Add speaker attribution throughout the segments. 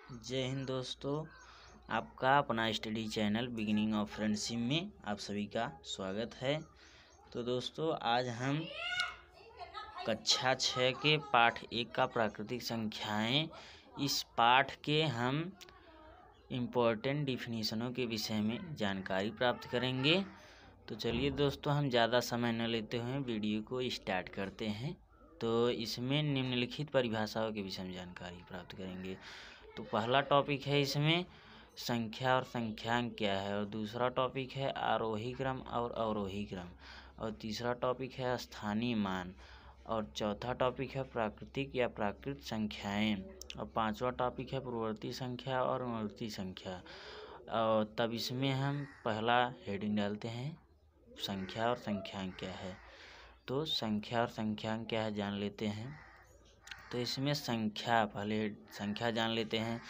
Speaker 1: जय हिंद दोस्तों। आपका अपना study channel beginning of friendship में आप सभी का स्वागत है। तो दोस्तों आज हम कक्षा 6 के पाठ 1 का प्राकृतिक संख्याएं, इस पाठ के हम इम्पोर्टेंट डिफिनीशनों के विषय में जानकारी प्राप्त करेंगे। तो चलिए दोस्तों, हम ज़्यादा समय न लेते हुए वीडियो को स्टार्ट करते हैं। तो इसमें निम्नलिखित परिभाषाओं के विषय में जानकारी प्राप्त करेंगे। तो पहला टॉपिक है इसमें संख्या और संख्यांक क्या है, और दूसरा टॉपिक है आरोही क्रम और अवरोही क्रम, और तीसरा टॉपिक है स्थानीय मान, और चौथा टॉपिक है प्राकृतिक या प्राकृत संख्याएं, और पांचवा टॉपिक है पूर्ववर्ती संख्या और अनुवर्ती संख्या। और तब इसमें हम पहला हेडिंग डालते हैं संख्या और संख्यांक क्या है। तो संख्या और संख्यांक क्या है जान लेते हैं। तो इसमें संख्या, पहले संख्या जान लेते हैं।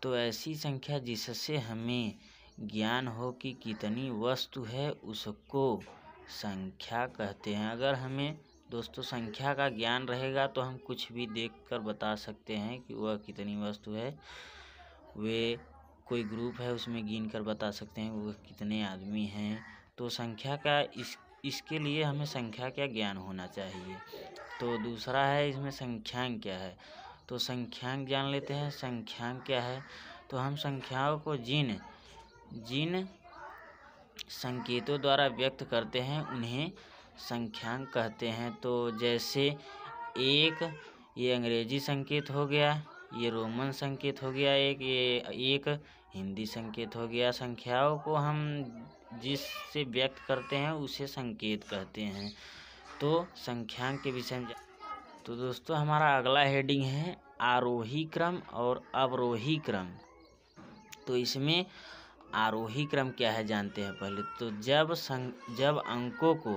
Speaker 1: तो ऐसी संख्या जिससे हमें ज्ञान हो कि कितनी वस्तु है उसको संख्या कहते हैं। अगर हमें दोस्तों संख्या का ज्ञान रहेगा तो हम कुछ भी देखकर बता सकते हैं कि वह कितनी वस्तु है। वे कोई ग्रुप है उसमें गिन कर बता सकते हैं वह कितने आदमी हैं। तो संख्या का इसके लिए हमें संख्या का ज्ञान होना चाहिए। तो दूसरा है इसमें संख्यांक क्या है। तो संख्यांक जान लेते हैं। संख्यांक क्या है, तो हम संख्याओं को जिन संकेतों द्वारा व्यक्त करते हैं उन्हें संख्यांक कहते हैं। तो जैसे ये अंग्रेजी संकेत हो गया, ये रोमन संकेत हो गया, एक हिंदी संकेत हो गया। संख्याओं को हम जिससे व्यक्त करते हैं उसे संकेत कहते हैं। तो संख्यांक के विषय में तो दोस्तों हमारा अगला हेडिंग है आरोही क्रम और अवरोही क्रम। तो इसमें आरोही क्रम क्या है जानते हैं पहले। तो जब अंकों को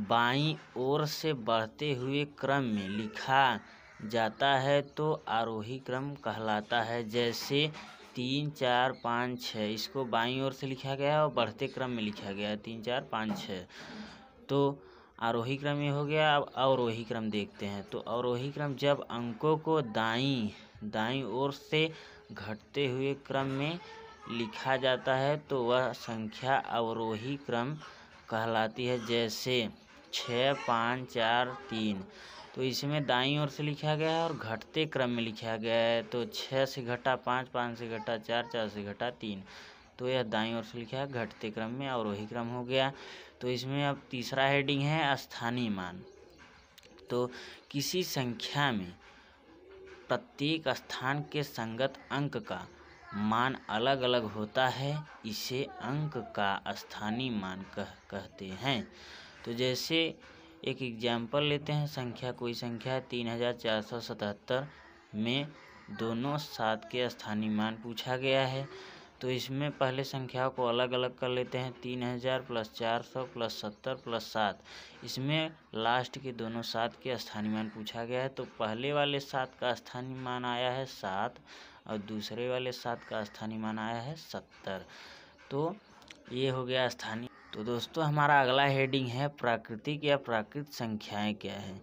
Speaker 1: बाईं ओर से बढ़ते हुए क्रम में लिखा जाता है तो आरोही क्रम कहलाता है। जैसे 3, 4, 5, 6 इसको बाईं ओर से लिखा गया है और बढ़ते क्रम में लिखा गया है 3, 4, 5, 6। तो आरोही क्रम ये हो गया। अब अवरोही क्रम देखते हैं। तो अवरोही क्रम जब अंकों को दाईं ओर से घटते हुए क्रम में लिखा जाता है तो वह संख्या अवरोही क्रम कहलाती है। जैसे 6, 5, 4, 3 तो इसमें दाईं ओर से लिखा गया है और घटते क्रम में लिखा गया है। तो 6 से घटा 5, 5 से घटा 4, 4 से घटा 3, तो यह दाईं ओर से लिखा है घटते क्रम में अवरोही क्रम हो गया। तो इसमें अब तीसरा हेडिंग है स्थानीय मान। तो किसी संख्या में प्रत्येक स्थान के संगत अंक का मान अलग अलग होता है, इसे अंक का स्थानीय मान कहते हैं। तो जैसे एक एग्जाम्पल लेते हैं। कोई संख्या 3477 में दोनों 7 के स्थानीय मान पूछा गया है। तो इसमें पहले संख्याओं को अलग अलग कर लेते हैं। 3000 + 400 + 70 + 7, इसमें लास्ट के दोनों 7 के स्थानीय मान पूछा गया है। तो पहले वाले 7 का स्थानीय मान आया है 7 और दूसरे वाले 7 का स्थानीय मान आया है 70। तो ये हो गया स्थानीय। तो दोस्तों हमारा अगला हेडिंग है प्राकृतिक या प्राकृत संख्याएं क्या है।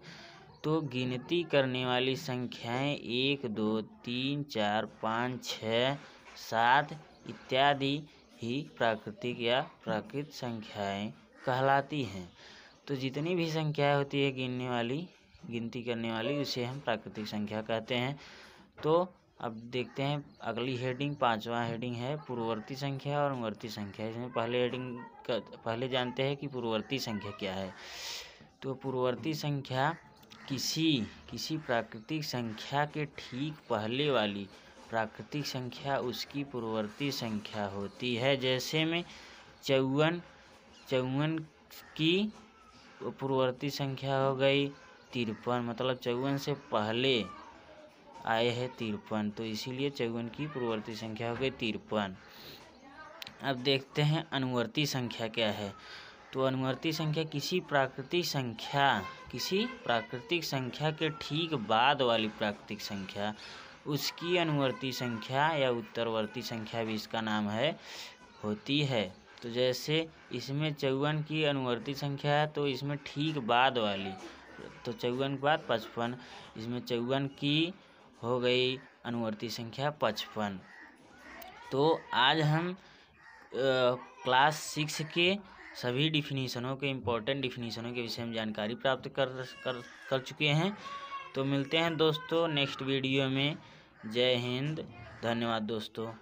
Speaker 1: तो गिनती करने वाली संख्याएं 1, 2, 3, 4, 5, 6, 7 इत्यादि ही प्राकृतिक या प्राकृत संख्याएं कहलाती हैं। तो जितनी भी संख्याएं होती है गिनती करने वाली उसे हम प्राकृतिक संख्या कहते हैं। तो अब देखते हैं अगली हेडिंग, पांचवा हेडिंग है पूर्ववर्ती संख्या और अनुवर्ती संख्या। इसमें पहले जानते हैं कि पूर्ववर्ती संख्या क्या है। तो पूर्ववर्ती संख्या किसी प्राकृतिक संख्या के ठीक पहले वाली प्राकृतिक संख्या उसकी पूर्ववर्ती संख्या होती है। जैसे में 54 की पूर्ववर्ती संख्या हो गई 53, मतलब 54 से पहले आए हैं 53, तो इसीलिए 54 की पूर्ववर्ती संख्या हो गई 53। अब देखते हैं अनुवर्ती संख्या क्या है। तो अनुवर्ती संख्या किसी प्राकृतिक संख्या के ठीक बाद वाली प्राकृतिक संख्या उसकी अनुवर्ती संख्या या उत्तरवर्ती संख्या भी इसका नाम है होती है। तो जैसे इसमें 54 की अनुवर्ती संख्या है तो इसमें ठीक बाद वाली, तो 54 के बाद 55, इसमें 54 की हो गई अनुवर्ती संख्या 55। तो आज हम क्लास 6 के सभी डिफिनीशनों के इम्पोर्टेंट डिफिनीशनों के विषय में जानकारी प्राप्त कर चुके हैं। तो मिलते हैं दोस्तों नेक्स्ट वीडियो में। जय हिंद, धन्यवाद दोस्तों।